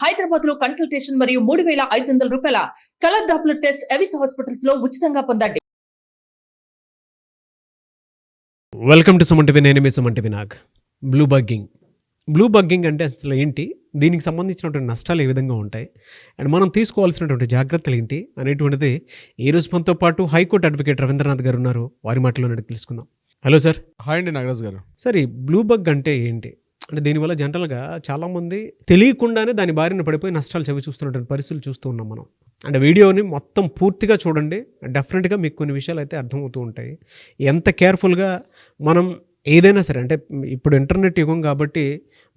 హైదరాబాద్ లో కన్సల్టేషన్ మరియు 3,500 రూపాయల colour Doppler test Evis hospitals లో ఉచితంగా పొందండి. Welcome to Suman TV. నేను మీ సుమన్ టీవీ. నాగ్ బ్లూ బగ్గింగ్ అంటే అసలు ఏంటి, దీనికి సంబంధించినటువంటి నష్టాలు ఏ విధంగా ఉంటాయి అండ్ మనం తీసుకోవాల్సినటువంటి జాగ్రత్తలు ఏంటి అనేటువంటిది ఈ రోజు మనతో పాటు హైకోర్టు అడ్వకేట్ రవీంద్రనాథ్ గారు ఉన్నారు. వారి మాటలో తెలుసుకుందాం. Hello sir. హాయ్ అండి నాగరాజ్ గారు. సార్, ఈ బ్లూ బగ్ అంటే ఏంటి? అంటే దీనివల్ల జనరల్గా చాలామంది తెలియకుండానే దాని బారిన పడిపోయి నష్టాలు చవి చూస్తున్నటువంటి పరిస్థితులు చూస్తూ ఉన్నాం మనం. అంటే వీడియోని మొత్తం పూర్తిగా చూడండి, డెఫినెట్గా మీకు కొన్ని విషయాలు అయితే అర్థమవుతూ ఉంటాయి. ఎంత కేర్ఫుల్గా మనం ఏదైనా సరే, అంటే ఇప్పుడు ఇంటర్నెట్ యుగం కాబట్టి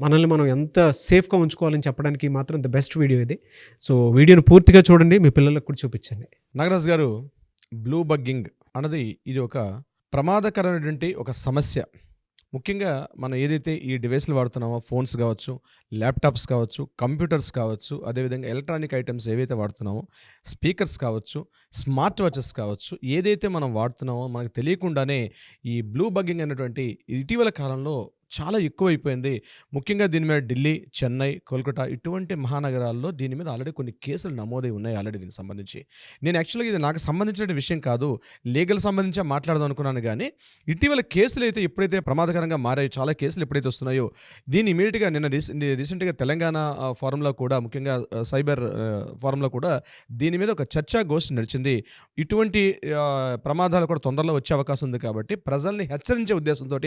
మనల్ని మనం ఎంత సేఫ్గా ఉంచుకోవాలని చెప్పడానికి మాత్రం ద బెస్ట్ వీడియో ఇది. సో వీడియోని పూర్తిగా చూడండి, మీ పిల్లలకు కూడా చూపించండి. నాగరాజ్ గారు, బ్లూ బగ్గింగ్ అన్నది ఇది ఒక ప్రమాదకరమైనటువంటి ఒక సమస్య. ముఖ్యంగా మనం ఏదైతే ఈ డివైస్లు వాడుతున్నామో, ఫోన్స్ కావచ్చు, ల్యాప్టాప్స్ కావచ్చు, కంప్యూటర్స్ కావచ్చు, అదేవిధంగా ఎలక్ట్రానిక్ ఐటమ్స్ ఏవైతే వాడుతున్నామో, స్పీకర్స్ కావచ్చు, స్మార్ట్ వాచెస్ కావచ్చు, ఏదైతే మనం వాడుతున్నామో మనకు తెలియకుండానే ఈ బ్లూ బగ్గింగ్ అనేటువంటి ఇటీవల కాలంలో చాలా ఎక్కువైపోయింది. ముఖ్యంగా దీని మీద ఢిల్లీ, చెన్నై, కోల్కతా ఇటువంటి మహానగరాల్లో దీని మీద ఆల్రెడీ కొన్ని కేసులు నమోదై ఉన్నాయి. ఆల్రెడీ దీనికి సంబంధించి నేను యాక్చువల్గా ఇది నాకు సంబంధించిన విషయం కాదు, లీగల్ సంబంధించి మాట్లాడదాం అనుకున్నాను. కానీ ఇటీవల కేసులు అయితే ఎప్పుడైతే ప్రమాదకరంగా మారాయో, చాలా కేసులు ఎప్పుడైతే వస్తున్నాయో, దీన్ని ఇమీడియట్గా నిన్న రీసెంట్గా తెలంగాణ ఫోరంలో కూడా, ముఖ్యంగా సైబర్ ఫోరంలో కూడా దీని మీద ఒక చర్చా గోష్ఠి నడిచింది. ఇటువంటి ప్రమాదాలు కూడా తొందరలో వచ్చే అవకాశం ఉంది కాబట్టి ప్రజల్ని హెచ్చరించే ఉద్దేశంతో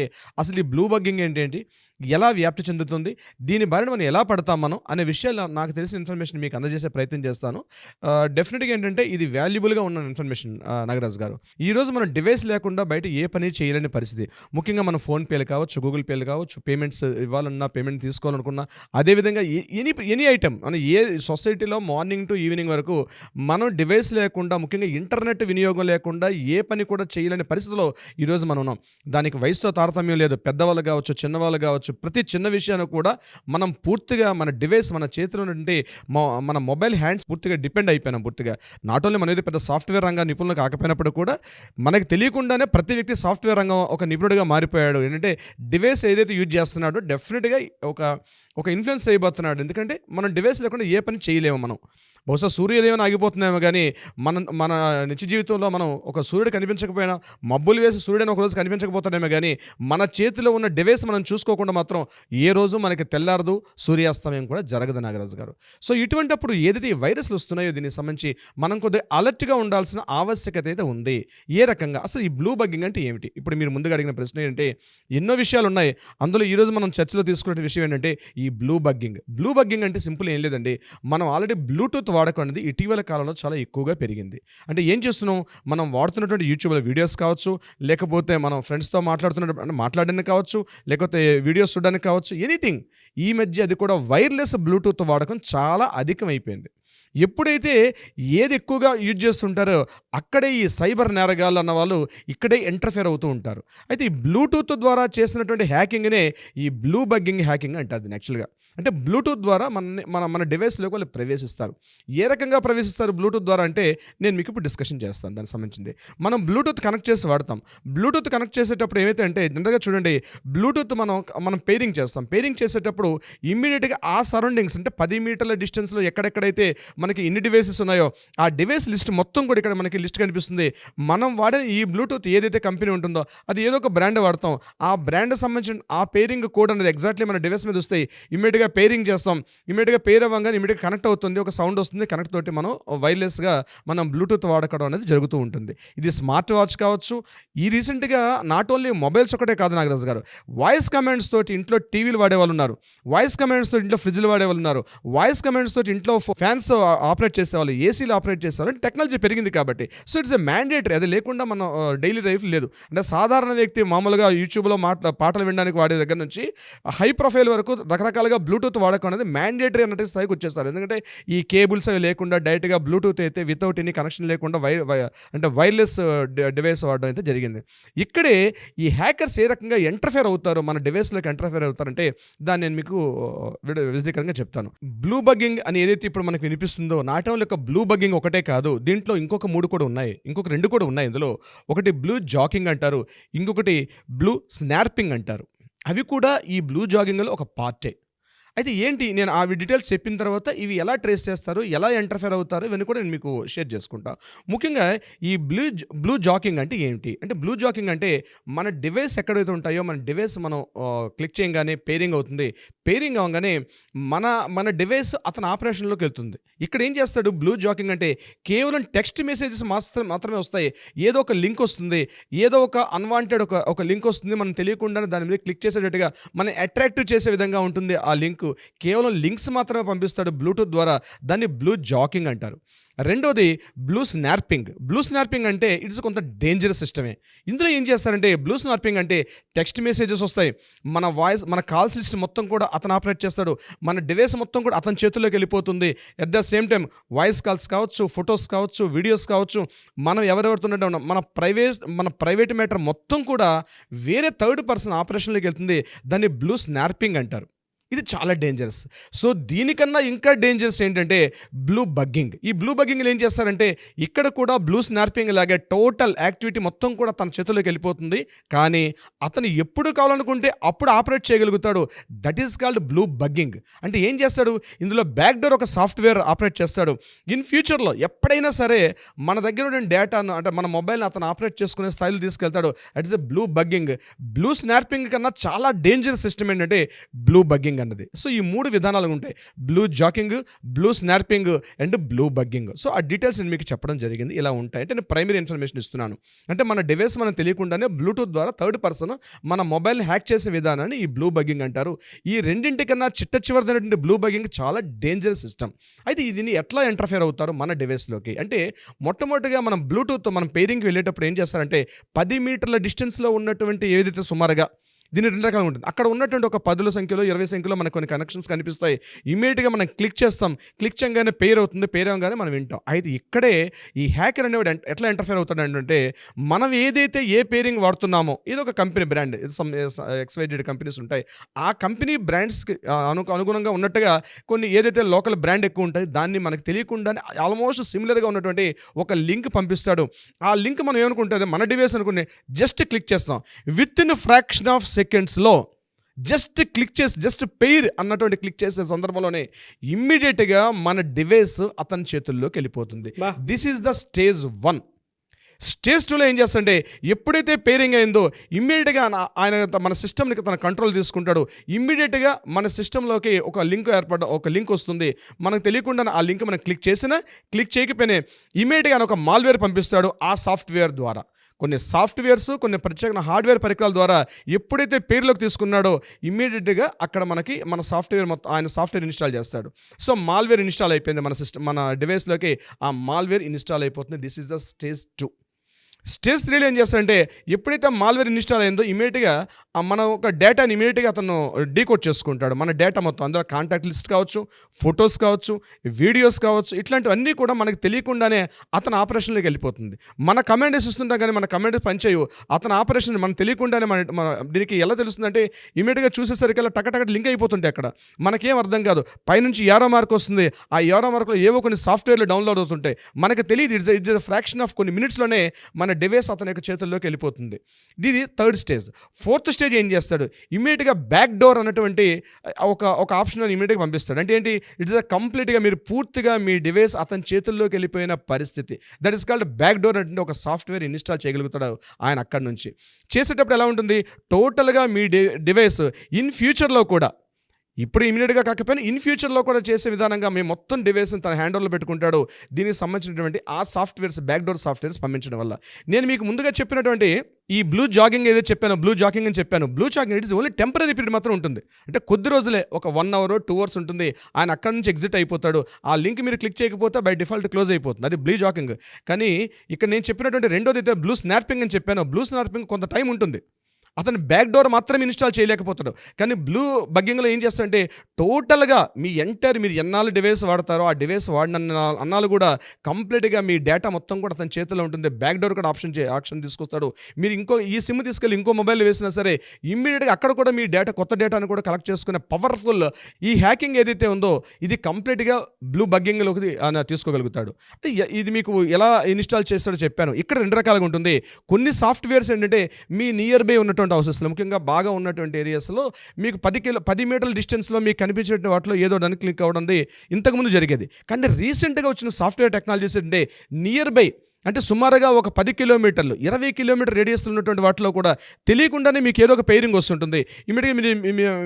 అసలు ఈ బ్లూ బగ్గింగ్ ఏంటి, ఎలా వ్యాప్తి చెందుతుంది, దీని బారిన మనం ఎలా పడతాం మనం అనే విషయాలు నాకు తెలిసిన ఇన్ఫర్మేషన్ మీకు అందజేసే ప్రయత్నం చేస్తాను. డెఫినెట్గా ఏంటంటే ఇది వాల్యుబుల్గా ఉన్న ఇన్ఫర్మేషన్. నాగరాజ్ గారు, ఈరోజు మనం డివైస్ లేకుండా బయట ఏ పని చేయలేని పరిస్థితి. ముఖ్యంగా మనం ఫోన్పేలు కావచ్చు, గూగుల్ పేలు కావచ్చు, పేమెంట్స్ ఇవ్వాలన్నా, పేమెంట్ తీసుకోవాలనుకున్నా, అదేవిధంగా ఎనీ ఐటమ్ మనం ఏ సొసైటీలో మార్నింగ్ టు ఈవినింగ్ వరకు మనం డివైస్ లేకుండా, ముఖ్యంగా ఇంటర్నెట్ వినియోగం లేకుండా ఏ పని కూడా చేయలేని పరిస్థితిలో ఈరోజు మనం ఉన్నాం. దానికి వయసుతో తారతమ్యం లేదు. పెద్దవాళ్ళు కావచ్చు, చిన్నవాళ్ళు కావచ్చు, ప్రతి చిన్న విషయాన్ని కూడా మనం పూర్తిగా మన డివైస్, మన చేతిలో నుండి మన మొబైల్ హ్యాండ్స్ పూర్తిగా డిపెండ్ అయిపోయినాం. పూర్తిగా నాట్ ఓన్లీ మన ఏదో పెద్ద సాఫ్ట్వేర్ రంగం నిపుణులు కాకపోయినప్పుడు కూడా మనకు తెలియకుండానే ప్రతి వ్యక్తి సాఫ్ట్వేర్ రంగం ఒక నిపుణుడిగా మారిపోయాడు. ఏంటంటే డివైస్ ఏదైతే యూజ్ చేస్తున్నాడో డెఫినెట్గా ఒక ఇన్ఫ్లుయెన్స్ అయిపోతున్నాడు. ఎందుకంటే మనం డివైస్ లేకుండా ఏ పని చేయలేము. మనం బహుశా సూర్యోదయం ఆగిపోతున్నామో కానీ మన నిత్య జీవితంలో మనం ఒక సూర్యుడు కనిపించకపోయినా, మబ్బులు వేసి సూర్యుడిని ఒక రోజు కనిపించకపోతాడేమో కానీ మన చేతిలో ఉన్న డివైస్ మనం చూసుకోకుండా మాత్రం ఏ రోజు మనకి తెల్లారదు, సూర్యాస్తమయం కూడా జరగదు నాగరాజు గారు. సో ఇటువంటిప్పుడు ఏదైతే ఈ వైరస్లు వస్తున్నాయో దీనికి సంబంధించి మనం కొద్దిగా అలర్ట్గా ఉండాల్సిన ఆవశ్యకత అయితే ఉంది. ఏ రకంగా అసలు ఈ బ్లూ బగ్గింగ్ అంటే ఏమిటి? ఇప్పుడు మీరు ముందుగా అడిగిన ప్రశ్న ఏంటంటే ఎన్నో విషయాలు ఉన్నాయి. అందులో ఈరోజు మనం చర్చలో తీసుకునే విషయం ఏంటంటే ఈ బ్లూ బగ్గింగ్ అంటే సింపుల్ ఏం లేదండి. మనం ఆల్రెడీ బ్లూటూత్ వాడకం అనేది ఇటీవల కాలంలో చాలా ఎక్కువగా పెరిగింది. అంటే ఏం చేస్తున్నాం, మనం వాడుతున్నటువంటి యూట్యూబ్లో వీడియోస్ కావచ్చు, లేకపోతే మనం ఫ్రెండ్స్తో మాట్లాడడానికి కావచ్చు, లేకపోతే వీడియోస్ చూడడానికి కావచ్చు, ఎనీథింగ్. ఈ మధ్య అది కూడా వైర్లెస్ బ్లూటూత్ వాడకం చాలా అధికమైపోయింది. ఎప్పుడైతే ఏది ఎక్కువగా యూజ్ చేస్తుంటారో అక్కడే ఈ సైబర్ నేరగాళ్ళు అన్న వాళ్ళు ఇక్కడే ఇంటర్ఫేర్ అవుతూ ఉంటారు. అయితే ఈ బ్లూటూత్ ద్వారా చేసినటువంటి హ్యాకింగ్నే ఈ బ్లూ బగ్గింగ్ హ్యాకింగ్ అంటారు దీన్ని. యాక్చువల్గా అంటే బ్లూటూత్ ద్వారా మన డివైస్లోకి వాళ్ళు ప్రవేశిస్తారు. ఏ రకంగా ప్రవేశిస్తారు బ్లూటూత్ ద్వారా అంటే నేను మీకు ఇప్పుడు డిస్కషన్ చేస్తాను. దానికి సంబంధించింది మనం బ్లూటూత్ కనెక్ట్ చేసి వాడతాం. బ్లూటూత్ కనెక్ట్ చేసేటప్పుడు ఏమైతే అంటే జనరల్గా చూడండి, బ్లూటూత్ మనం పేరింగ్ చేస్తాం. పేరింగ్ చేసేటప్పుడు ఇమ్మీడియట్గా ఆ సరౌండింగ్స్ అంటే 10 మీటర్ల డిస్టెన్స్లో ఎక్కడెక్కడైతే మనకి ఎన్ని డివైసెస్ ఉన్నాయో ఆ డివైస్ లిస్ట్ మొత్తం కూడా ఇక్కడ మనకి లిస్ట్ కనిపిస్తుంది. మనం వాడే ఈ బ్లూటూత్ ఏదైతే కంపెనీ ఉంటుందో అది ఏదో ఒక బ్రాండ్ వాడతాం. ఆ బ్రాండ్ సంబంధించిన ఆ పేరింగ్ కోడ్ అనేది ఎగ్జాక్ట్లీ మన డివైస్ మీద వస్తాయి. ఇమ్మీడియట్గా పేరింగ్ చేస్తాం. ఇమ్మీడియట్గా పేర్ అవ్వగానే ఇమ్మీడియట్గా కనెక్ట్ అవుతుంది, ఒక సౌండ్ వస్తుంది. కనెక్ట్ తోటి మనం వైర్లెస్గా మనం బ్లూటూత్ వాడకడం అనేది జరుగుతూ ఉంటుంది. ఇది స్మార్ట్ వాచ్ కావచ్చు. ఈ రీసెంట్గా నాట్ ఓన్లీ మొబైల్స్ ఒకటే కాదు నాగరాజు గారు, వాయిస్ కమాండ్స్ తోటి ఇంట్లో టీవీలు వాడేవాళ్ళు ఉన్నారు, వాయిస్ కమాండ్స్ తోటి ఇంట్లో ఫ్రిడ్జ్లు వాడేవాళ్ళు ఉన్నారు, వాయిస్ కమాండ్స్ తోటి ఇంట్లో ఫ్యాన్స్ ఆపరేట్ చేసేవాళ్ళు, ఏసీలు ఆపరేట్ చేసేవాళ్ళు. టెక్నాలజీ పెరిగింది కాబట్టి సో ఇట్స్ ఎ మ్యాండేటరీ. అది లేకుండా మనం డైలీ లైఫ్ లేదు. అంటే సాధారణ వ్యక్తి మామూలుగా యూట్యూబ్లో పాటలు వినడానికి వాడే దగ్గర నుంచి హై ప్రొఫైల్ వరకు రకరకాలుగా బ్లూటూత్ వాడకం అనేది మ్యాండేటరీ అన్నట్టు స్థాయికి వచ్చేస్తారు. ఎందుకంటే ఈ కేబుల్స్ అవి లేకుండా డైరెక్ట్గా బ్లూటూత్ అయితే వితౌట్ ఎనీ కనెక్షన్ లేకుండా అంటే వైర్లెస్ డివైస్ వాడడం అయితే జరిగింది. ఇక్కడే ఈ హ్యాకర్స్ ఏ రకంగా ఎంటర్ఫేర్ అవుతారు, మన డివైస్లోకి ఎంటర్ఫేర్ అవుతారంటే దాన్ని నేను మీకు విశదీకరంగా చెప్తాను. బ్లూ బగ్గింగ్ అని ఏదైతే ఇప్పుడు మనకు వినిపిస్తుందో నాట్ ఓన్లీ ఒక బ్లూ బగ్గింగ్ ఒకటే కాదు, దీంట్లో ఇంకొక 3 కూడా ఉన్నాయి, ఇంకొక 2 కూడా ఉన్నాయి. ఇందులో ఒకటి బ్లూ జాకింగ్ అంటారు, ఇంకొకటి బ్లూ స్నార్పింగ్ అంటారు. అవి కూడా ఈ బ్లూ జాగింగ్లో ఒక పార్టే. అయితే ఏంటి నేను ఆ డీటెయిల్స్ చెప్పిన తర్వాత ఇవి ఎలా ట్రేస్ చేస్తారు, ఎలా ఇంటర్ఫేర్ అవుతారు, ఇవన్నీ కూడా నేను మీకు షేర్ చేసుకుంటా. ముఖ్యంగా ఈ బ్లూ జాకింగ్ అంటే ఏంటి? అంటే బ్లూ జాకింగ్ అంటే మన డివైస్ ఎక్కడైతే ఉంటాయో మన డివైస్ మనం క్లిక్ చేయగానే పేరింగ్ అవుతుంది. పేరింగ్ అవ్వగానే మన మన డివైస్ అతని ఆపరేషన్లోకి వెళ్తుంది. ఇక్కడ ఏం చేస్తాడు బ్లూ జాకింగ్ అంటే కేవలం టెక్స్ట్ మెసేజెస్ మాత్రమే వస్తాయి. ఏదో ఒక లింక్ వస్తుంది, ఏదో ఒక అన్వాంటెడ్ ఒక లింక్ వస్తుంది, మనం తెలియకుండానే దాని మీద క్లిక్ చేసేటట్టుగా మనం అట్రాక్టివ్ చేసే విధంగా ఉంటుంది ఆ లింక్. కేవలం లింక్స్ మాత్రమే పంపిస్తాడు బ్లూటూత్ ద్వారా. దాన్ని బ్లూ జాకింగ్ అంటారు. రెండోది బ్లూ స్నార్పింగ్. బ్లూ స్నార్పింగ్ అంటే ఇట్స్ కొంత డేంజరస్ సిస్టమే. ఇందులో ఏం చేస్తారంటే బ్లూ స్నార్పింగ్ అంటే టెక్స్ట్ మెసేజెస్ వస్తాయి, మన వాయిస్ మన కాల్స్ లిస్ట్ మొత్తం కూడా అతను ఆపరేట్ చేస్తాడు, మన డివైస్ మొత్తం కూడా అతని చేతుల్లోకి వెళ్ళిపోతుంది. At the same time voice calls కావచ్చు, ఫొటోస్ కావచ్చు, వీడియోస్ కావచ్చు, మనం ఎవరెవరితో మన ప్రైవేట్ మ్యాటర్ మొత్తం కూడా వేరే థర్డ్ పర్సన్ ఆపరేషన్లోకి వెళ్తుంది. దాన్ని బ్లూ స్నార్పింగ్ అంటారు. ఇది చాలా డేంజరస్. సో దీనికన్నా ఇంకా డేంజరస్ ఏంటంటే బ్లూ బగ్గింగ్. ఈ బ్లూ బగ్గింగ్లు ఏం చేస్తారంటే ఇక్కడ కూడా బ్లూ స్నార్పింగ్ లాగే టోటల్ యాక్టివిటీ మొత్తం కూడా తన చేతుల్లోకి వెళ్ళిపోతుంది. కానీ అతను ఎప్పుడు కావాలనుకుంటే అప్పుడు ఆపరేట్ చేయగలుగుతాడు. That is called blue bugging. అంటే ఏం చేస్తాడు, ఇందులో బ్యాక్ డోర్ ఒక సాఫ్ట్వేర్ ఆపరేట్ చేస్తాడు. ఇన్ ఫ్యూచర్లో ఎప్పుడైనా సరే మన దగ్గర ఉన్న డేటాను అంటే మన మొబైల్ని అతను ఆపరేట్ చేసుకునే స్థాయిలో తీసుకెళ్తాడు. That is a blue bugging. Blue snarfing కన్నా చాలా డేంజరస్ సిస్టమ్ ఏంటంటే బ్లూ బగ్గింగ్ అన్నది. సో ఈ 3 విధానాలు ఉంటాయి: blue jacking, blue snarfing and blue bugging. So ఆ డీటెయిల్స్ నేను మీకు చెప్పడం జరిగింది. ఇలా ఉంటాయి అంటే నేను ప్రైమరీ ఇన్ఫర్మేషన్ ఇస్తున్నాను. అంటే మన డివైస్ మనం తెలియకుండానే బ్లూటూత్ ద్వారా థర్డ్ పర్సన్ మన మొబైల్ని హ్యాక్ చేసే విధానాన్ని ఈ బ్లూ బగ్గింగ్ అంటారు. ఈ రెండింటికన్నా చిట్టచివరిదైనటువంటి బ్లూ బగ్గింగ్ చాలా డేంజరస్ సిస్టమ్. అయితే దీన్ని ఎట్లా ఇంటర్ఫేర్ అవుతారు మన డివైస్లోకి అంటే మొట్టమొదటిగా మనం బ్లూటూత్ మనం పేరింగ్కి వెళ్ళేటప్పుడు ఏం చేస్తారంటే 10 మీటర్ల డిస్టెన్స్లో ఉన్నటువంటి ఏదైతే సుమారుగా దీని 2 రకాలుగా ఉంటుంది. అక్కడ ఉన్నటువంటి ఒక 10 సంఖ్యలో 20 సంఖ్యలో మనకు కొన్ని కనెక్షన్స్ కనిపిస్తాయి. ఇమీడియట్గా మనం క్లిక్ చేస్తాం, క్లిక్ చేయగానే పేర్ అవుతుంది, పేర్ అవగానే మనం వింటాం. అయితే ఇక్కడే ఈ హ్యాకర్ అనేవాడు ఎట్లా ఇంటర్ఫేర్ అవుతాడు అంటే మనం ఏదైతే ఏ పేరింగ్ వాడుతున్నామో ఇది ఒక కంపెనీ బ్రాండ్, XYZ కంపెనీస్ ఉంటాయి, ఆ కంపెనీ బ్రాండ్స్కి అనుగుణంగా ఉన్నట్టుగా కొన్ని ఏదైతే లోకల్ బ్రాండ్ ఎక్కువ ఉంటుంది దాన్ని మనకు తెలియకుండానే ఆల్మోస్ట్ సిమిలర్గా ఉన్నటువంటి ఒక లింక్ పంపిస్తాడు. ఆ లింక్ మనం ఏమనుకుంటుంది మన డివైస్ అనుకునే జస్ట్ క్లిక్ చేస్తాం, విత్ ఇన్ ఫ్రాక్షన్ ఆఫ్ సెకండ్స్లో జస్ట్ క్లిక్ చేసి జస్ట్ పెయిర్ అన్నటువంటి క్లిక్ చేసే సందర్భంలోనే ఇమ్మీడియట్గా మన డివైస్ అతని చేతుల్లోకి వెళ్ళిపోతుంది. This is the stage 1. Stage 2లో ఏం చేస్తాడంటే ఎప్పుడైతే పేరింగ్ అయిందో ఇమ్మీడియట్గా ఆయన మన సిస్టమ్ని తన కంట్రోల్ తీసుకుంటాడు. ఇమ్మీడియట్గా మన సిస్టంలోకి ఒక లింక్ వస్తుంది. మనకు తెలియకుండా ఆ లింక్ మనం క్లిక్ చేసినా క్లిక్ చేయకపోయినా ఇమ్మీడియట్గా ఆయన ఒక మాల్వేర్ పంపిస్తాడు. ఆ సాఫ్ట్వేర్ ద్వారా కొన్ని సాఫ్ట్వేర్స్ కొన్ని ప్రత్యేక హార్డ్వేర్ పరికరాల ద్వారా ఎప్పుడైతే పేరులోకి తీసుకున్నాడో ఇమ్మీడియట్గా అక్కడ మనకి మన సాఫ్ట్వేర్ మొత్తం ఆయన సాఫ్ట్వేర్ ఇన్స్టాల్ చేస్తాడు. సో మాల్వేర్ ఇన్స్టాల్ అయిపోయింది మన డివైస్లోకి, ఆ మాల్వేర్ ఇన్స్టాల్ అయిపోతుంది. This is the stage 2. Stage 3లో ఏం చేస్తాడంటే ఎప్పుడైతే మాల్వేర్ ఇన్స్టాల్ అయిందో ఇమీడియట్గా మన ఒక డేటాని ఇమీడియట్గా అతను డీకోడ్ చేసుకుంటాడు. మన డేటా మొత్తం అందులో కాంటాక్ట్ లిస్ట్ కావచ్చు, ఫొటోస్ కావచ్చు, వీడియోస్ కావచ్చు, ఇట్లాంటివన్నీ కూడా మనకు తెలియకుండానే అతను ఆపరేషన్లోకి వెళ్ళిపోతుంది. మన కమాండెస్ ఇస్తుంటాం కానీ మన కమాండెస్ పనిచేయవు. అతని ఆపరేషన్ మనకు తెలియకుండానే మన దీనికి ఎలా తెలుస్తుందంటే ఇమీడియట్గా చూసేసరికి అలా టకటక లింక్ అయిపోతుంటే అక్కడ మనకేం అర్థం కాదు. పైనుంచి ఏరో మార్క్ వస్తుంది, ఆ ఏరో మార్క్లో ఏవో కొన్ని సాఫ్ట్వేర్లు డౌన్లోడ్ అవుతుంటాయి, మనకు తెలియదు. ఇట్స్ ఫ్రాక్షన్ ఆఫ్ కొన్ని మినిట్స్లోనే మన డివైస్ అతని యొక్క చేతుల్లోకి వెళ్ళిపోతుంది. ఇది 3rd స్టేజ్. 4th స్టేజ్ ఏం చేస్తాడు, ఇమీడియట్గా బ్యాక్ డోర్ అన్నటువంటి ఒక ఆప్షన్ ఇమీడియట్గా పంపిస్తాడు. అంటే ఏంటి, ఇట్స్ కంప్లీట్గా మీరు పూర్తిగా మీ డివైస్ అతని చేతుల్లోకి వెళ్ళిపోయిన పరిస్థితి. That is called back door. అంటే ఒక సాఫ్ట్వేర్ ఇన్స్టాల్ చేయగలుగుతాడు ఆయన అక్కడి నుంచి. చేసేటప్పుడు ఎలా ఉంటుంది, టోటల్గా మీ డివైస్ ఇన్ ఫ్యూచర్లో కూడా ఇప్పుడు ఇమీడియట్గా కాకపోయినా ఇన్ ఫ్యూచర్లో కూడా చేసే విధానంగా మేము మొత్తం డివైస్ని తన హ్యాండ్ ఓవర్లో పెట్టుకుంటాడు. దీనికి సంబంధించినటువంటి ఆ సాఫ్ట్వేర్స్ బ్యాక్డోర్ సాఫ్ట్వేర్స్ పంపించడం వల్ల నేను మీకు ముందుగా చెప్పినటువంటి ఈ బ్లూ జాగింగ్ ఏదైతే చెప్పాను, బ్లూ జాకింగ్ అని చెప్పాను. Blue jacking it is only temporary period మాత్రం ఉంటుంది. అంటే కొద్ది రోజులే, ఒక 1 hour 2 hours ఉంటుంది. ఆయన అక్కడి నుంచి ఎగ్జిట్ అయిపోతాడు. ఆ లింక్ మీరు క్లిక్ చేయకపోతే బై డిఫాల్ట్ క్లోజ్ అయిపోతుంది. అది బ్లూ జాకింగ్. కానీ ఇక్కడ నేను చెప్పినటువంటి రెండోది అయితే బ్లూ స్నార్పింగ్ అని చెప్పాను. బ్లూ స్నార్పింగ్ కొంత టైం ఉంటుంది. అతను బ్యాక్ డోర్ మాత్రమే ఇన్స్టాల్ చేయలేకపోతాడు. కానీ బ్లూ బగ్గింగ్లో ఏం చేస్తాడంటే టోటల్గా మీరు ఎన్నాళ్ళు డివైస్ వాడతారో ఆ డివైస్ వాడిన అన్నాళ్ళు కూడా కంప్లీట్గా మీ డేటా మొత్తం కూడా అతని చేతిలో ఉంటుంది. బ్యాక్ డోర్ కూడా ఆప్షన్ తీసుకొస్తాడు. మీరు ఈ సిమ్ తీసుకెళ్ళి ఇంకో మొబైల్ వేసినా సరే ఇమ్మీడియట్గా అక్కడ కూడా మీ కొత్త డేటాను కూడా కలెక్ట్ చేసుకునే పవర్ఫుల్ ఈ హ్యాకింగ్ ఏదైతే ఉందో ఇది కంప్లీట్గా బ్లూ బగ్గింగ్లోకి తీసుకోగలుగుతాడు. ఇది మీకు ఎలా ఇన్స్టాల్ చేస్తాడో చెప్పాను. ఇక్కడ 2 రకాలుగా ఉంటుంది. కొన్ని సాఫ్ట్వేర్స్ ఏంటంటే మీ నియర్ బై ఉన్నటువంటి ఉన్నటువంటి హౌసెస్లో, ముఖ్యంగా బాగా ఉన్నటువంటి ఏరియాస్లో మీకు 10 మీటర్ల డిస్టెన్స్లో మీకు కనిపించే వాటిలో ఏదో దాన్ని క్లిక్ అవ్వడం ఇంతకుముందు జరిగేది. కానీ రీసెంట్గా వచ్చిన సాఫ్ట్వేర్ టెక్నాలజీస్ అంటే నియర్ బై, అంటే సుమారుగా ఒక 10 కిలోమీటర్లు 20 కిలోమీటర్ రేడియస్లో ఉన్నటువంటి వాటిలో కూడా తెలియకుండానే మీకు ఏదో ఒక పెయిరింగ్ వస్తుంటుంది. ఇమీడియట్గా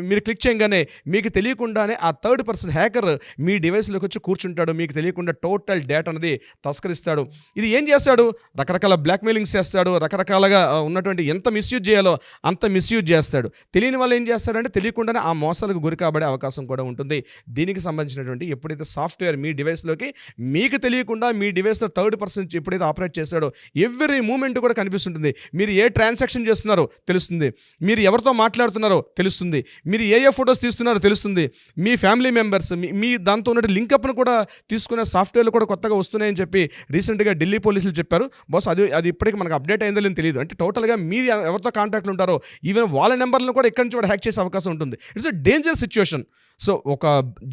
మీరు క్లిక్ చేయగానే మీకు తెలియకుండానే ఆ థర్డ్ పర్సన్ హ్యాకర్ మీ డివైస్లోకి వచ్చి కూర్చుంటాడు. మీకు తెలియకుండా టోటల్ డేటా అనేది తస్కరిస్తాడు. ఇది ఏం చేస్తాడు? రకరకాల బ్లాక్మెయిలింగ్స్ చేస్తాడు. రకరకాలుగా ఉన్నటువంటి ఎంత మిస్యూజ్ చేయాలో అంత మిస్యూజ్ చేస్తాడు. తెలియని వాళ్ళు ఏం చేస్తారంటే తెలియకుండానే ఆ మోసాలకు గురి కాబడే అవకాశం కూడా ఉంటుంది. దీనికి సంబంధించినటువంటి ఎప్పుడైతే సాఫ్ట్వేర్ మీ డివైస్లోకి మీకు తెలియకుండా మీ డివైస్లో థర్డ్ పర్సన్ ఎప్పుడైతే ఆపరేట్ చేస్తాడో ఎవ్రీ మూమెంట్ కూడా కనిపిస్తుంటుంది. మీరు ఏ ట్రాన్సాక్షన్ చేస్తున్నారో తెలుస్తుంది, మీరు ఎవరితో మాట్లాడుతున్నారో తెలుస్తుంది, మీరు ఏ ఫొటోస్ తీస్తున్నారో తెలుస్తుంది, మీ ఫ్యామిలీ మెంబర్స్ మీ దాంతో ఉన్న లింకప్ను కూడా తీసుకునే సాఫ్ట్వేర్లు కూడా కొత్తగా వస్తున్నాయని చెప్పి రీసెంట్గా ఢిల్లీ పోలీసులు చెప్పారు. బాస్ అది ఇప్పటికి మనకు అప్డేట్ అయిందో లేదో తెలియదు. అంటే టోటల్గా మీరు ఎవరితో కాంటాక్ట్లు ఉంటారో ఈవెన్ వాళ్ళ నెంబర్లను కూడా ఎక్కడి నుంచి కూడా హ్యాక్ చేసే అవకాశం ఉంటుంది. It's a danger situation. So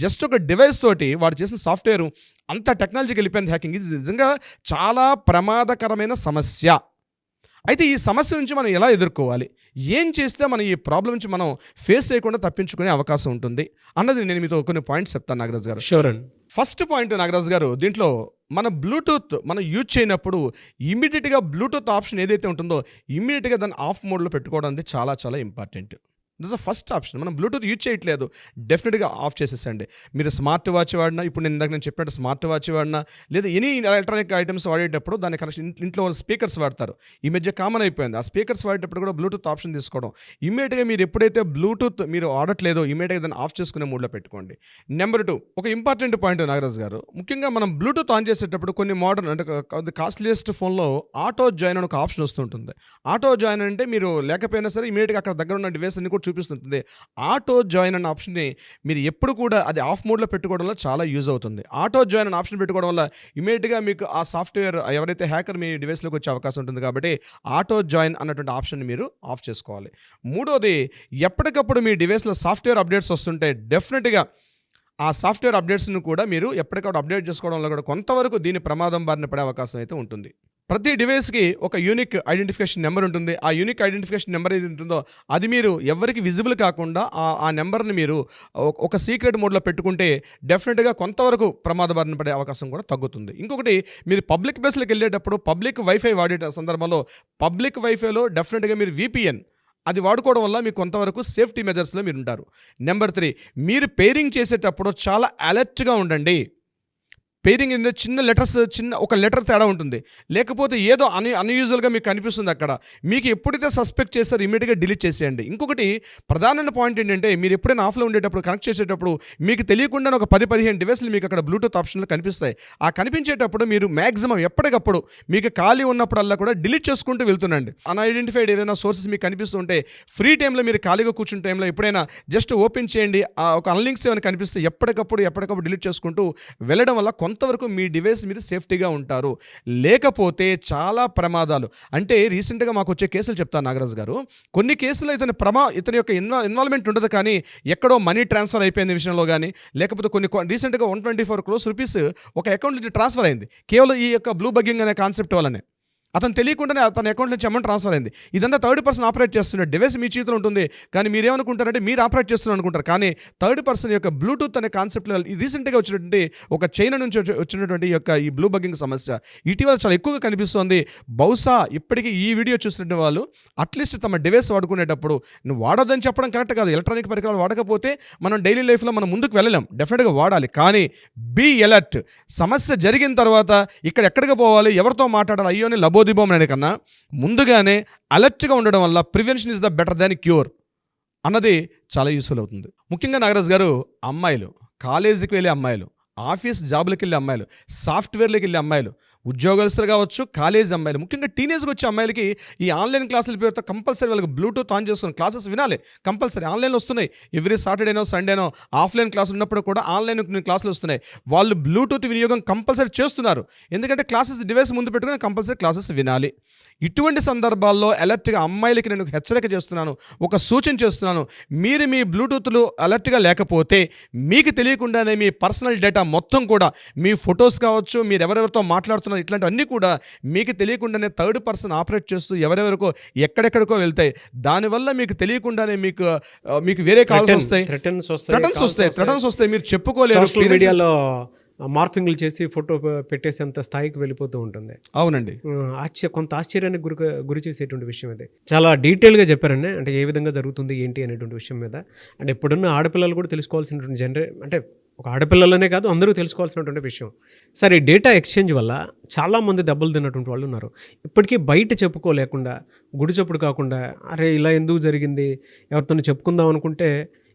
just ఒక డివైస్ తోటి వాడు చేసిన సాఫ్ట్వేర్ అంత టెక్నాలజీకి వెళ్ళిపోయింది హ్యాకింగ్. ఇది నిజంగా చాలా ప్రమాదకరమైన సమస్య. అయితే ఈ సమస్య నుంచి మనం ఎలా ఎదుర్కోవాలి, ఏం చేస్తే మనం ఈ ప్రాబ్లం నుంచి మనం ఫేస్ చేయకుండా తప్పించుకునే అవకాశం ఉంటుంది అన్నది నేను మీతో కొన్ని పాయింట్స్ చెప్తాను నాగరాజు గారు. షూర్ అండి. ఫస్ట్ పాయింట్ నాగరాజు గారు, దీంట్లో మన బ్లూటూత్ మనం యూజ్ చేయనప్పుడు ఇమీడియట్గా బ్లూటూత్ ఆప్షన్ ఏదైతే ఉంటుందో ఇమీడియట్గా దాన్ని ఆఫ్ మోడ్లో పెట్టుకోవడం అనేది చాలా చాలా important. This the first option. మనం బ్లూటూత్ యూజ్ చేయట్లేదు, డెఫినెట్గా ఆఫ్ చేసేసండి. మీరు స్మార్ట్ వాచ్ వాడినా, ఇప్పుడు నేను చెప్పినట్టు స్మార్ట్ వాచ్ వాడినా, లేదా ఎనీ ఎలక్ట్రానిక్ ఐటమ్స్ వాడేటప్పుడు దాని కనెక్షన్ ఇంట్లో స్పీకర్స్ వాడతారు. ఈ మధ్య కామన్ అయిపోయింది. ఆ స్పీకర్స్ వాడేటప్పుడు కూడా బ్లూటూత్ ఆప్షన్ తీసుకోవడం. ఇమీడియట్గా మీరు ఎప్పుడైతే బ్లూటూత్ మీరు వాడట్లేదో ఇమీడియట్గా దాన్ని ఆఫ్ చేసుకునే మూడ్లో పెట్టుకోండి. నెంబర్ 2, ఒక ఇంపార్టెంట్ పాయింట్ నాగరాజ్ గారు, ముఖ్యంగా మనం బ్లూటూత్ ఆన్ చేసేటప్పుడు కొన్ని మోడర్న్ అంటే కాస్ట్లీయెస్ట్ ఫోన్లో ఆటో జాయిన్ అని ఒక ఆప్షన్ వస్తుంటుంది. ఆటో జాయిన్ అంటే మీరు లేకపోయినా సరే ఇమీడియట్గా అక్కడ దగ్గర ఉన్న డివైస్ అన్ని కూడా చూపిస్తుంటుంది. ఆటో జాయిన్ అనే ఆప్షన్ని మీరు ఎప్పుడు కూడా అది ఆఫ్ మోడ్లో పెట్టుకోవడంలో చాలా యూజ్ అవుతుంది. ఆటో జాయిన్ అనే ఆప్షన్ పెట్టుకోవడం వల్ల ఇమీడియట్గా మీకు ఆ సాఫ్ట్వేర్ ఎవరైతే హ్యాకర్ మీ డివైస్లోకి వచ్చే అవకాశం ఉంటుంది. కాబట్టి ఆటో జాయిన్ అన్నటువంటి ఆప్షన్ని మీరు ఆఫ్ చేసుకోవాలి. మూడోది, ఎప్పటికప్పుడు మీ డివైస్లో సాఫ్ట్వేర్ అప్డేట్స్ వస్తుంటే డెఫినెట్గా ఆ సాఫ్ట్వేర్ అప్డేట్స్ను కూడా మీరు ఎప్పటికప్పుడు అప్డేట్ చేసుకోవడంలో కూడా కొంతవరకు దీని ప్రమాదం బారిన పడే అవకాశం అయితే ఉంటుంది. ప్రతి డివైస్కి ఒక యూనిక్ ఐడెంటిఫికేషన్ నెంబర్ ఉంటుంది. ఆ యూనిక్ ఐడెంటిఫికేషన్ నెంబర్ ఏది ఉంటుందో అది మీరు ఎవరికి విజిబుల్ కాకుండా ఆ నెంబర్ని మీరు ఒక సీక్రెట్ మోడ్లో పెట్టుకుంటే డెఫినెట్గా కొంతవరకు ప్రమాద బారిన పడే అవకాశం కూడా తగ్గుతుంది. ఇంకొకటి, మీరు పబ్లిక్ ప్లేస్లోకి వెళ్ళేటప్పుడు పబ్లిక్ వైఫై వాడే సందర్భంలో పబ్లిక్ వైఫైలో డెఫినెట్గా మీరు VPN అది వాడుకోవడం వల్ల మీకు కొంతవరకు సేఫ్టీ మెజర్స్లో మీరు ఉంటారు. నెంబర్ 3, మీరు పేరింగ్ చేసేటప్పుడు చాలా అలర్ట్గా ఉండండి. పేరింగ్ ఏంటంటే చిన్న లెటర్స్, ఒక లెటర్ తేడా ఉంటుంది, లేకపోతే ఏదో అన్యూజువల్గా మీకు కనిపిస్తుంది. అక్కడ మీకు ఎప్పుడైతే సస్పెక్ట్ చేస్తారో ఇమీడియట్గా డిలీట్ చేసేయండి. ఇంకొకటి ప్రధానమైన పాయింట్ ఏంటంటే, మీరు ఎప్పుడైనా ఆఫ్లో ఉండేటప్పుడు కనెక్ట్ చేసేటప్పుడు మీకు తెలియకుండా ఒక 10-15 డివైస్లు మీకు అక్కడ బ్లూటూత్ ఆప్షన్లో కనిపిస్తాయి. ఆ కనిపించేటప్పుడు మీరు మ్యాక్సిమం ఎప్పటికప్పుడు మీకు ఖాళీ ఉన్నప్పుడల్లా కూడా డిలీట్ చేసుకుంటూ వెళ్తుండండి. అన్ఐడెంటిఫైడ్ ఏదైనా సోర్సెస్ మీకు కనిపిస్తుంటే ఫ్రీ టైంలో మీరు ఖాళీగా కూర్చున్న టైంలో ఎప్పుడైనా జస్ట్ ఓపెన్ చేయండి. ఒక అన్లింక్స్ ఏమైనా కనిపిస్తే ఎప్పటికప్పుడు డిలీట్ చేసుకుంటూ వెళ్ళడం వల్ల కొంతవరకు మీ డివైస్ మీద సేఫ్టీగా ఉంటారు. లేకపోతే చాలా ప్రమాదాలు. అంటే రీసెంట్గా మాకు వచ్చే కేసులు చెప్తాను నాగరాజ్ గారు. కొన్ని కేసులు ఇతని యొక్క ఇన్వాల్వ్మెంట్ ఉండదు, కానీ ఎక్కడో మనీ ట్రాన్స్ఫర్ అయిపోయిన విషయంలో కానీ, లేకపోతే కొన్ని రీసెంట్గా 124 crores రూపీస్ ఒక అకౌంట్ నుంచి ట్రాన్స్ఫర్ అయింది కేవలం ఈ యొక్క బ్లూ బగ్గింగ్ అనే కాన్సెప్ట్ వల్లనే. అతను తెలియకుండానే తన అకౌంట్ నుంచి అమౌంట్ ట్రాన్స్ఫర్ అయింది. ఇదంతా థర్డ్ పర్సన్ ఆపరేట్ చేస్తున్నాడు. డివైస్ మీ చేతిలో ఉంటుంది, కానీ మీరేమనుకుంటారంటే మీరు ఆపరేట్ చేస్తున్నారు అనుకుంటారు. కానీ థర్డ్ పర్సన్ యొక్క బ్లూటూత్ అనే కాన్సెప్ట్లో రీసెంట్గా వచ్చినటువంటి ఒక చైనా నుంచి వచ్చినటువంటి ఈ బ్లూ బగ్గింగ్ సమస్య ఇటీవల చాలా ఎక్కువగా కనిపిస్తోంది. బహుశా ఇప్పటికీ ఈ వీడియో చూసినటువంటి వాళ్ళు అట్లీస్ట్ తమ డివైస్ వాడుకునేటప్పుడు నువ్వు వాడొద్దని చెప్పడం కరెక్ట్ కాదు. ఎలక్ట్రానిక్ పరికరాలు వాడకపోతే మనం డైలీ లైఫ్లో మనం ముందుకు వెళ్ళలేం, డెఫినెట్గా వాడాలి. కానీ బీ అలర్ట్. సమస్య జరిగిన తర్వాత ఎక్కడికి పోవాలి, ఎవరితో మాట్లాడాలి, అయ్యోని లబోదిబోం అనే కన్నా ముందుగానే అలర్ట్గా ఉండడం వల్ల prevention is the better than cure అన్నది చాలా యూస్ఫుల్ అవుతుంది. ముఖ్యంగా నాగరాజ్ గారు, అమ్మాయిలు, కాలేజీకి వెళ్ళే అమ్మాయిలు, ఆఫీస్ జాబులకు వెళ్ళే అమ్మాయిలు, సాఫ్ట్వేర్లకు వెళ్ళే అమ్మాయిలు, ఉద్యోగస్తులు కావచ్చు, కాలేజ్ అమ్మాయిలు, ముఖ్యంగా టీనేజ్కి వచ్చే అమ్మాయిలకి ఈ ఆన్లైన్ క్లాసుల పేరుతో కంపల్సరీ వాళ్ళకి బ్లూటూత్ ఆన్ చేసుకుని క్లాసెస్ వినాలి. కంపల్సరీ ఆన్లైన్లో వస్తున్నాయి. ఎవ్రీ సాటర్డేనో సండేనో ఆఫ్లైన్ క్లాసులు ఉన్నప్పుడు కూడా ఆన్లైన్ క్లాసులు వస్తున్నాయి. వాళ్ళు బ్లూటూత్ వినియోగం కంపల్సరీ చేస్తున్నారు. ఎందుకంటే క్లాసెస్ డివైస్ ముందు పెట్టుకుని కంపల్సరీ క్లాసెస్ వినాలి. ఇటువంటి సందర్భాల్లో అలర్ట్గా అమ్మాయిలకి నేను హెచ్చరిక చేస్తున్నాను, ఒక సూచన చేస్తున్నాను. మీరు మీ బ్లూటూత్లు అలర్ట్గా లేకపోతే మీకు తెలియకుండానే మీ పర్సనల్ డేటా మొత్తం కూడా, మీ ఫొటోస్ కావచ్చు, మీరు ఎవరెవరితో మాట్లాడుతున్న చేస్తున్నారు, ఇట్లాంటివన్నీ కూడా మీకు తెలియకుండానే థర్డ్ పర్సన్ ఆపరేట్ చేస్తూ ఎవరెవరికో ఎక్కడెక్కడికో వెళ్తాయి. దానివల్ల మీకు తెలియకుండానే మీకు వేరే కాల్స్ వస్తాయి, థ్రెటన్స్ వస్తాయి, మీరు చెప్పుకోలేరు. సోషల్ మీడియాలో మార్ఫింగ్లు చేసి ఫోటో పెట్టేసేంత స్థాయికి వెళ్ళిపోతూ ఉంటుంది. అవునండి, కొంత ఆశ్చర్యానికి గురి చేసేటువంటి విషయం ఇది. చాలా డీటెయిల్గా చెప్పారండి, అంటే ఏ విధంగా జరుగుతుంది ఏంటి అనేటువంటి విషయం మీద. అండ్ ఇప్పుడున్న ఆడపిల్లలు కూడా తెలుసుకోవాల్సినటువంటి అంటే ఒక ఆడపిల్లలనే కాదు అందరూ తెలుసుకోవాల్సినటువంటి విషయం. సరే, ఈ డేటా ఎక్స్చేంజ్ వల్ల చాలామంది దెబ్బలు తిన్నటువంటి వాళ్ళు ఉన్నారు. ఇప్పటికీ బయట చెప్పుకోలేకుండా, గుడి చప్పుడు కాకుండా, అరే ఇలా ఎందుకు జరిగింది ఎవరితో చెప్పుకుందాం అనుకుంటే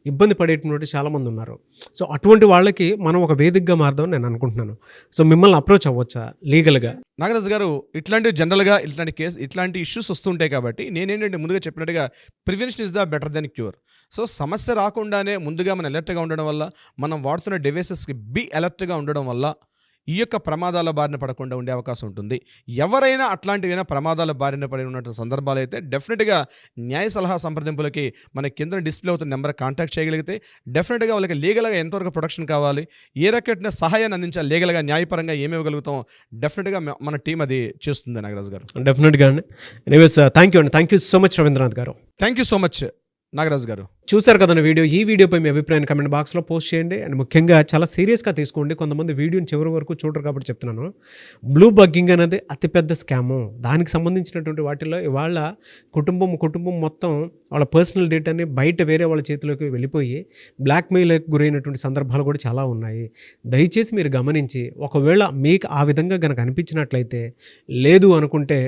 ఇబ్బంది పడేటువంటి చాలామంది ఉన్నారు. సో అటువంటి వాళ్ళకి మనం ఒక వేదికగా మారదామని నేను అనుకుంటున్నాను. సో మిమ్మల్ని అప్రోచ్ అవ్వచ్చా లీగల్గా? నాగరాజు గారు, ఇట్లాంటివి జనరల్గా ఇట్లాంటి ఇష్యూస్ వస్తుంటాయి కాబట్టి నేనేంటంటే ముందుగా చెప్పినట్టుగా prevention is the better than cure. So సమస్య రాకుండానే ముందుగా మనం అలర్ట్గా ఉండడం వల్ల, మనం వాడుతున్న డివైసెస్కి బీ అలర్ట్గా ఉండడం వల్ల ఈ యొక్క ప్రమాదాల బారిన పడకుండా ఉండే అవకాశం ఉంటుంది. ఎవరైనా అట్లాంటివైనా ప్రమాదాల బారిన పడి ఉన్నటువంటి సందర్భాలు అయితే డెఫినెట్గా న్యాయ సలహా సంప్రదింపులకి మన కింద డిస్ప్లే అవుతున్న నెంబర్ కాంటాక్ట్ చేయగలిగితే డెఫినెట్గా వాళ్ళకి లీగల్గా ఎంతవరకు ప్రొటెక్షన్ కావాలి, ఏ రకమైన సహాయాన్ని అందించాలి, లీగల్గా న్యాయపరంగా ఏమి ఇవ్వగలుగుతాం, డెఫినెట్గా మన టీం అది చేస్తుంది. నాగరాజు గారు, డెఫినెట్గా అండి. ఎనీవేస్ థ్యాంక్ యూ అండి. Thank you so much Ravindranath garu. Thank you so much Nagaraju garu. చూశారు కదండి వీడియో. ఈ వీడియోపై మీ అభిప్రాయాన్ని కమెంట్ బాక్స్లో పోస్ట్ చేయండి. అండ్ ముఖ్యంగా చాలా సీరియస్గా తీసుకోండి. కొంతమంది వీడియోని చివరి వరకు చూడరు కాబట్టి చెప్తున్నాను. బ్లూ బగ్గింగ్ అనేది అతిపెద్ద స్కాము. దానికి సంబంధించినటువంటి వాటిల్లో ఇవాళ కుటుంబం మొత్తం వాళ్ళ పర్సనల్ డేటాని బయట వేరే వాళ్ళ చేతిలోకి వెళ్ళిపోయి బ్లాక్మెయిల్కి గురైనటువంటి సందర్భాలు కూడా చాలా ఉన్నాయి. దయచేసి మీరు గమనించి, ఒకవేళ మీకు ఆ విధంగా కనుక అనిపించినట్లయితే, లేదు అనుకుంటే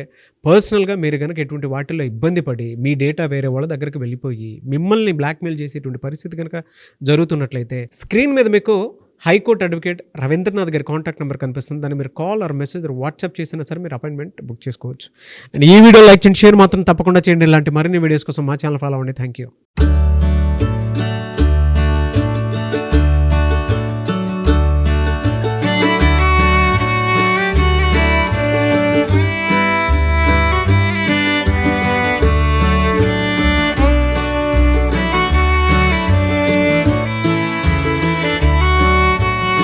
పర్సనల్గా మీరు కనుక ఎటువంటి వాటిల్లో ఇబ్బంది పడి మీ డేటా వేరే వాళ్ళ దగ్గరికి వెళ్ళిపోయి మిమ్మల్ని బ్లాక్మెయిల్ చేసేటువంటి పరిస్థితి కనుక జరుగుతున్నట్లయితే, స్క్రీన్ మీద మీకు హైకోర్టు అడ్వకేట్ రవీంద్రనాథ్ గారి కాంటాక్ట్ నెంబర్ కనిపిస్తుంది. దాన్ని మీరు కాల్ ఆర్ మెసేజ్ వాట్సాప్ చేసినా సరే మీరు అపాయింట్మెంట్ బుక్ చేసుకోవచ్చు. అండ్ ఈ వీడియో లైక్ చేయండి, షేర్ మాత్రం తప్పకుండా చేయండి. ఇలాంటి మరిన్ని వీడియోస్ కోసం మా ఛానల్ ఫాలో అవ్వండి. Thank you.